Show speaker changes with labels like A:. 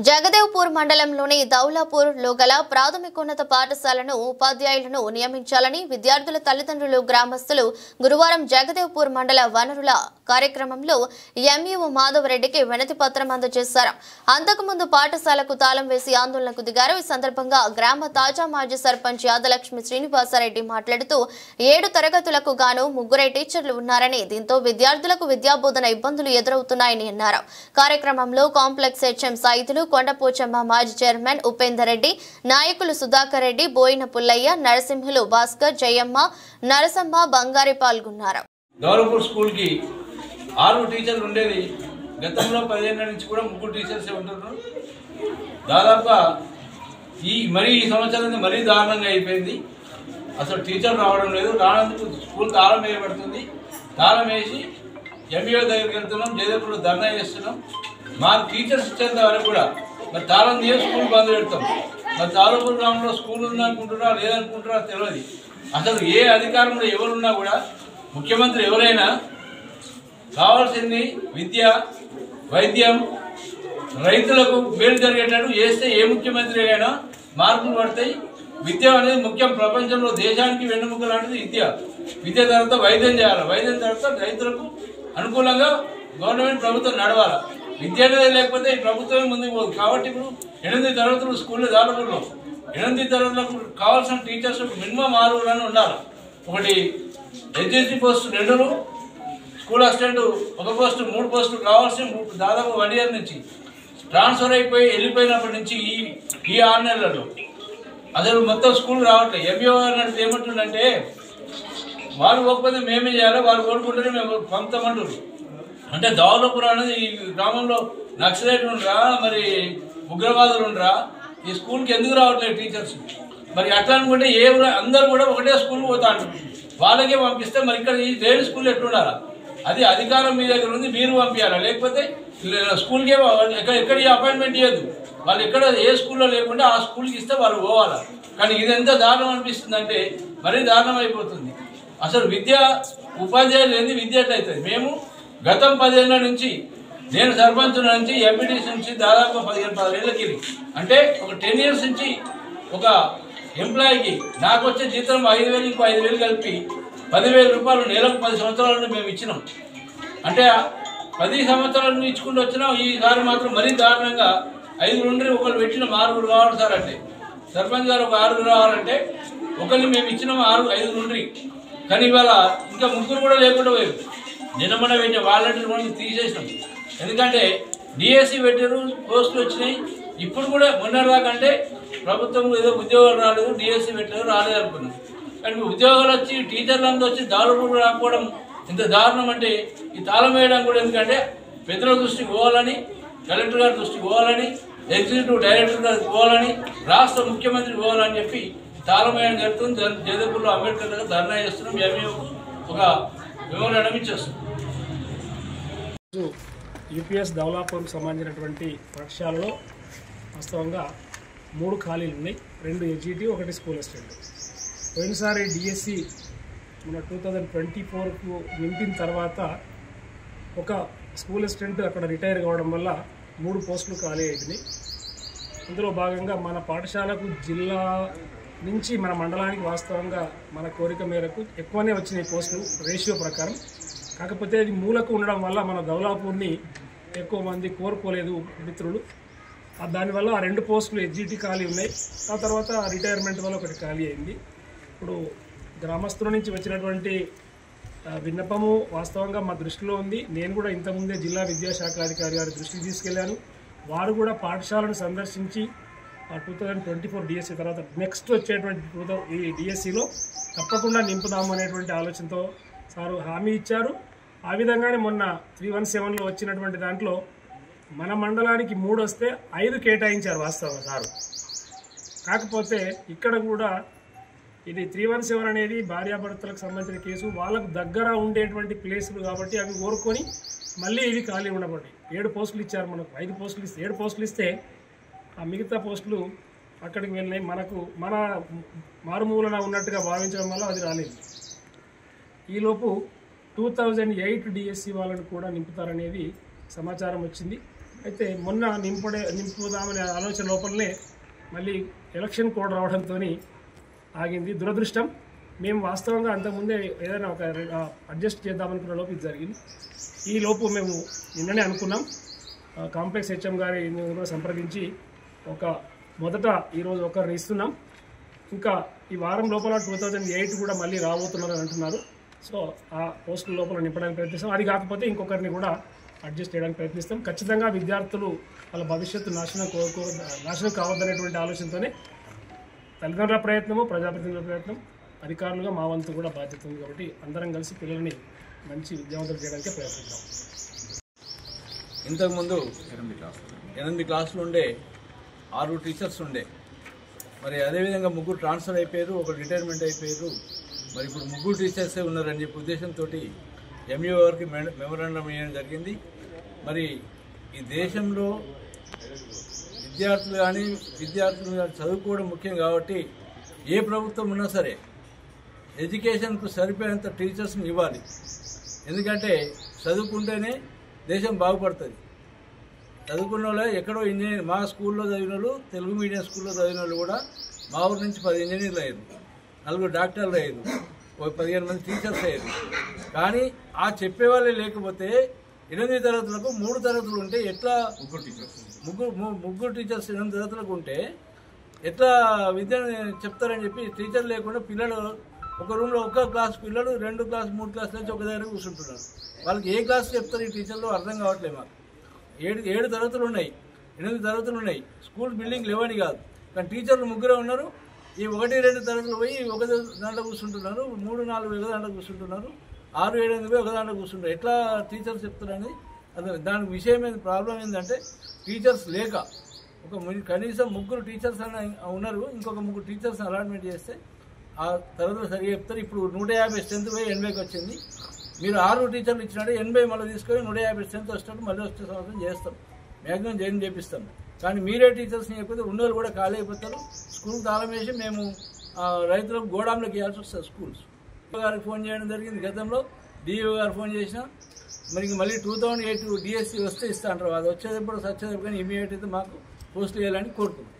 A: జగదేవ్పూర్ మండలంలోని దౌలాపూర్లో గల ప్రాథమికోన్నత పాఠశాలను ఉపాధ్యాయులను నియమించాలని విద్యార్థుల తల్లిదండ్రులు గ్రామస్తులు గురువారం జగదేవ్పూర్ మండల వనరుల కార్యక్రమంలో ఎంఈఓ మాధవరెడ్డికి వినతి పత్రం అందజేశారు. అంతకుముందు పాఠశాలకు తాళం వేసి ఆందోళనకు దిగారు. ఈ సందర్భంగా గ్రామ తాజా మాజీ సర్పంచ్ యాదలక్ష్మి శ్రీనివాసరెడ్డి మాట్లాడుతూ 7 తరగతులకు గాను 3 టీచర్లు ఉన్నారని, దీంతో విద్యార్థులకు విద్యాబోధన ఇబ్బందులు ఎదురవుతున్నాయని అన్నారు. కార్యక్రమంలో కాంప్లెక్స్ హెచ్ఎం సాయితులు, కొండపోచమ్మ మాజీ చైర్మన్ ఉపేందర్ రెడ్డి, నాయకులు సుధాకర్ రెడ్డి, బోయిన పుల్లయ్య, నరసింహులు, భాస్కర్, జయమ్మ, నరసమ్మ, బంగారి పాల్గొన్నారు.
B: దౌలాపూర్ స్కూల్ కి 6 టీచర్లు ఉండేది. గతంలో 10 ఏళ్ల నుంచి కూడా 3 టీచర్స్ ఉంటున్నారు. దాదాపుగా ఈ సంవత్సరం మరీ దారుణంగా అయిపోయింది. అసలు టీచర్ రావడం లేదు. రానందుకు స్కూల్ తాళం వేయబడుతుంది. తాళం వేసి ఎంఈఓ దగ్గరికి వెళ్తున్నాం, జయదేవ్పూర్లో ధర్నా చేస్తున్నాం. మాకు టీచర్స్ ఇచ్చేంత వరకు కూడా మరి తాళం తీసి స్కూల్ బంద్ పెడతాం. మరి దౌలాపూర్ గ్రామంలో స్కూల్ ఉందనుకుంటున్నా లేదనుకుంటున్నా తెలియదు. అసలు ఏ అధికారంలో ఎవరున్నా కూడా, ముఖ్యమంత్రి ఎవరైనా కావాల్సింది విద్య, వైద్యం, రైతులకు మేలు జరిగేటట్టు చేస్తే ఏ ముఖ్యమంత్రి అయినా మార్పులు పడతాయి. విద్య అనేది ముఖ్యం. ప్రపంచంలో దేశానికి వెన్నెముక లాంటిది విద్య. విద్య తర్వాత వైద్యం చేయాలి. వైద్యం తర్వాత రైతులకు అనుకూలంగా గవర్నమెంట్ ప్రభుత్వం నడవాలి. విద్య అనేది లేకపోతే ఈ ప్రభుత్వమే ముందుకు పోదు. కాబట్టి ఇప్పుడు 8 తరగతులు స్కూల్లో దాదాపులో 8 తరగతులకు కావాల్సిన టీచర్స్ మినిమం 6 ఉండాలి. ఒకటి HSC post 2, school assistant 1 post, 3 పోస్టులు కావాల్సిన దాదాపు 1 ఇయర్ నుంచి ట్రాన్స్ఫర్ అయిపోయి వెళ్ళిపోయినప్పటి నుంచి ఈ 6 నెలలలో అసలు మొత్తం స్కూల్ రావట్లేదు. ఎంఈఓ అన్నట్టు ఏమంటుందంటే వాళ్ళు పోకపోతే మేమే చేయాలి, వాళ్ళు కోరుకుంటేనే మేము పంపుతామంటారు. అంటే దౌలాపూర్ అనేది ఈ గ్రామంలో నక్సలైట్లు ఉండరా, మరి ఉగ్రవాదులు ఉండరా, ఈ స్కూల్కి ఎందుకు రావట్లేదు టీచర్స్? మరి అట్లా అనుకుంటే అందరూ కూడా ఒకటే స్కూల్ పోతా అంటారు. వాళ్ళకే పంపిస్తే మరి ఇక్కడ ఈ లేని స్కూల్ ఎట్లుండాలా? అది అధికారం మీ దగ్గర ఉంది, మీరు పంపించాలా? లేకపోతే స్కూల్కే ఎక్కడ అపాయింట్మెంట్ ఇవ్వద్దు. వాళ్ళు ఎక్కడ ఏ స్కూల్లో లేకుండా ఆ స్కూల్కి ఇస్తే వాళ్ళు పోవాలా. కానీ ఇది ఎంత దారుణం అనిపిస్తుంది అంటే మరీ దారుణం అయిపోతుంది. అసలు విద్య ఉపాధ్యాయులు ఏంది, విద్య ఎట్లయితుంది? మేము గతం 10 ఏళ్ల నుంచి, నేను సర్పంచ్ నుంచి ఎంపీటీసీ నుంచి దాదాపు 15 ఏళ్ళకి, అంటే ఒక 10 ఇయర్స్ నుంచి ఒక ఎంప్లాయీకి నాకు వచ్చే జీతం 5,000 ఇంకో 5,000 కలిపి 10,000 రూపాయలు నెలకు 10 సంవత్సరాల నుండి మేము ఇచ్చినాం. అంటే 10 సంవత్సరాల నుండి ఇచ్చుకుంటూ వచ్చినాం. ఈసారి మాత్రం మరీ దారుణంగా 5 నుండి ఒకరు పెట్టిన 6 కావాలి సార్ అంటే, సర్పంచ్ గారు ఒక 6 రావాలంటే ఒకరిని మేము ఇచ్చినాం 5 నుండి. కానీ ఇవాళ ఇంకా 3 కూడా లేకుండా పోయారు. నిన్న పెట్టిన వాలంటీర్ మనం తీసేసినాం. ఎందుకంటే డిఎస్సి పెట్టారు, పోస్టులు వచ్చినాయి. ఇప్పుడు కూడా మొన్నటిదాకంటే ప్రభుత్వం ఏదో ఉద్యోగాలు రాలేదు, డిఎస్సి పెట్టారు, రాలేదు అనుకున్నాం. కానీ ఉద్యోగాలు వచ్చి టీచర్లంతా వచ్చి దౌలాపూర్ రాకపోవడం ఇంత దారుణం. అంటే ఈ తాళం వేయడం కూడా ఎందుకంటే పెద్దల దృష్టికి పోవాలని, కలెక్టర్ గారి దృష్టికి పోవాలని, ఎగ్జిక్యూటివ్ డైరెక్టర్ గారికి పోవాలని, రాష్ట్ర ముఖ్యమంత్రికి పోవాలని చెప్పి తాళం వేయడం జరుగుతుంది. జగదేవ్పూర్లో అంబేద్కర్ దగ్గర ధర్నా చేస్తున్నాం. మేము ఒక మెమోరాండం ఇచ్చేస్తున్నాం.
C: యూపీఎస్ దౌలాపూర్కు సంబంధించినటువంటి పాఠశాలలో వాస్తవంగా 3 ఖాళీలు ఉన్నాయి. 2 హెచ్ఈటీ, 1 స్కూల్ అసిస్టెంట్. పోయినసారి డిఎస్సి మన 2024కు నింపిన తర్వాత ఒక స్కూల్ అసిస్టెంట్ అక్కడ రిటైర్ కావడం వల్ల 3 పోస్టులు ఖాళీ అయినాయి. అందులో భాగంగా మన పాఠశాలకు జిల్లా నుంచి మన మండలానికి వాస్తవంగా మన కోరిక మేరకు ఎక్కువనే వచ్చినాయి పోస్టులు రేషియో ప్రకారం. కాకపోతే అది మూలకు ఉండడం వల్ల మన దౌలాపూర్ని ఎక్కువ మంది కోరుకోలేదు మిత్రులు. దానివల్ల ఆ 2 పోస్టులు హెచ్జిటి ఖాళీ ఉన్నాయి. ఆ తర్వాత రిటైర్మెంట్ వల్ల 1 ఖాళీ అయింది. ఇప్పుడు గ్రామస్తుల నుంచి వచ్చినటువంటి విన్నపము వాస్తవంగా మా దృష్టిలో ఉంది. నేను కూడా ఇంతకుముందే జిల్లా విద్యాశాఖ అధికారి గారి దృష్టికి తీసుకెళ్లాను. వారు కూడా పాఠశాలను సందర్శించి 2024 డిఎస్సి తర్వాత నెక్స్ట్ వచ్చేటువంటి ఈ డిఎస్సిలో తప్పకుండా నింపుదాము అనేటువంటి ఆలోచనతో సారు హామీ ఇచ్చారు. ఆ విధంగానే మొన్న 317లో వచ్చినటువంటి దాంట్లో మన మండలానికి 3 వస్తే 5 కేటాయించారు వాస్తవంగా సారు. కాకపోతే ఇక్కడ కూడా ఇది 317 అనేది భార్యాభర్తలకు సంబంధించిన కేసు, వాళ్ళకు దగ్గర ఉండేటువంటి ప్లేసులు కాబట్టి అవి కోరుకొని మళ్ళీ ఇవి ఖాళీ ఉండబట్టి 7 పోస్టులు ఇచ్చారు. మనకు 5 పోస్టులు ఇస్తే 7 పోస్టులు ఇస్తే ఆ మిగతా పోస్టులు అక్కడికి వెళ్ళినాయి. మన మారుమూలన ఉన్నట్టుగా భావించడం వల్ల అది రాలేదు. ఈలోపు 2008 డిఎస్సి వాళ్ళని కూడా నింపుతారనేది సమాచారం వచ్చింది. అయితే మొన్న నింపుదామనే ఆలోచన లోపలనే మళ్ళీ ఎలక్షన్ కోడ్ రావడంతో ఆగింది. దురదృష్టం. మేము వాస్తవంగా అంతకుముందే ఏదైనా ఒక అడ్జస్ట్ చేద్దామనుకున్న లోపు ఇది జరిగింది. ఈ లోపు మేము నిన్ననే అనుకున్నాం, కాంప్లెక్స్ హెచ్ఎం గారి కూడా సంప్రదించి మొదట ఈరోజు ఒకరిని ఇస్తున్నాం. ఇంకా ఈ వారం లోపల 2008 కూడా మళ్ళీ రాబోతున్నారని అంటున్నారు. సో ఆ పోస్టుల లోపల నింపడానికి ప్రయత్నిస్తాం. అది కాకపోతే ఇంకొకరిని కూడా అడ్జస్ట్ చేయడానికి ప్రయత్నిస్తాం. ఖచ్చితంగా విద్యార్థులు వాళ్ళ భవిష్యత్తు నాశనం కావద్దనేటువంటి ఆలోచనతోనే తల్లిదండ్రుల ప్రయత్నము, ప్రజాప్రతినిధుల ప్రయత్నం, అధికారులుగా మా వంతు కూడా బాధ్యత ఉంది. కాబట్టి అందరం కలిసి పిల్లల్ని మంచి విద్యావంతులు చేయడానికి ప్రయత్నిద్దాం.
B: ఇంతకుముందు 8 క్లాసులు ఉండే 6 టీచర్స్ ఉండే, మరి అదేవిధంగా 3 ట్రాన్స్ఫర్ అయిపోయారు, 1 రిటైర్మెంట్ అయిపోయారు. మరి ఇప్పుడు 3 టీచర్సే ఉన్నారని చెప్పి ఉద్దేశంతో ఎంఈఓ గారికి మెమరాండం ఇవ్వడం జరిగింది. మరి ఈ దేశంలో విద్యార్థులు కానీ చదువుకోవడం ముఖ్యం కాబట్టి ఏ ప్రభుత్వం ఉన్నా సరే ఎడ్యుకేషన్కు సరిపోయేంత టీచర్స్ని ఇవ్వాలి. ఎందుకంటే చదువుకుంటేనే దేశం బాగుపడుతుంది. చదువుకున్న వాళ్ళు ఎక్కడో ఇంజనీర్, మా స్కూల్లో చదివిన వాళ్ళు, తెలుగు మీడియం స్కూల్లో చదివిన వాళ్ళు కూడా మా ఊరి నుంచి 10 ఇంజనీర్లు అయ్యారు, 4 డాక్టర్లు అయ్యారు, 15 మంది టీచర్స్ అయ్యారు. కానీ ఆ చెప్పేవాళ్ళే లేకపోతే 8 తరగతులకు 3 తరగతులు ఉంటే ఎట్లా, ముగ్గురు టీచర్స్ 8 తరగతులకు ఉంటే ఎట్లా విద్యను చెప్తారని చెప్పి టీచర్ లేకుండా పిల్లలు ఒక రూమ్లో ఒక క్లాస్ పిల్లలు 2 క్లాస్ 3 క్లాస్ నుంచి ఒక దగ్గర కూర్చుంటున్నారు. వాళ్ళకి ఏ క్లాస్ చెప్తారు ఈ టీచర్లు అర్థం కావట్లేదు. మాకు 7 తరగతులు ఉన్నాయి, 8 తరగతులు ఉన్నాయి. స్కూల్ బిల్డింగ్ లేవని కాదు, కానీ టీచర్లు 3 ఉన్నారు. ఈ 1-2 తరగతులు పోయి ఒక దాంట్లో కూర్చుంటున్నారు, 3-4 ఒక దాంట్లో కూర్చుంటున్నారు, 6-7 పోయి ఒక దాంట్లో కూర్చుంటారు. ఎట్లా టీచర్స్ చెప్తారని దానికి విషయం ఏంది, ప్రాబ్లం ఏంటంటే టీచర్స్ లేక కనీసం 3 టీచర్స్ అని ఉన్నారు, ఇంకొక 3 టీచర్స్ అలాట్మెంట్ చేస్తే ఆ తరగతులు సరిగా చెప్తారు. ఇప్పుడు 150 స్ట్రెంత్ పోయి 80కి వచ్చింది. మీరు 6 టీచర్లు ఇచ్చినట్టు 80 మళ్ళీ తీసుకొని 150 స్ట్రెంత్ వచ్చినట్టు మళ్ళీ వచ్చే సంవత్సరం చేస్తాం, మ్యాక్సిమం జాయిన్ చేపిస్తాం. కానీ మీరే టీచర్స్ని చెప్పితే ఉన్నోళ్ళు కూడా ఖాళీ అయిపోతారు. స్కూల్ తాళం వేసి మేము రైతులకు గోడాంలోకి ఇవ్వాల్సి వస్తుంది. స్కూల్స్ గారికి ఫోన్ చేయడం జరిగింది గతంలో, డిఈఓ గారు ఫోన్ చేసినా మరి మళ్ళీ 2008 డిఎస్సి వస్తే ఇస్తా అంటారు. అది వచ్చేటప్పుడు కానీ ఇమీడియట్ అయితే మాకు పోస్టులు వేయాలని కోరుకుంటున్నాం.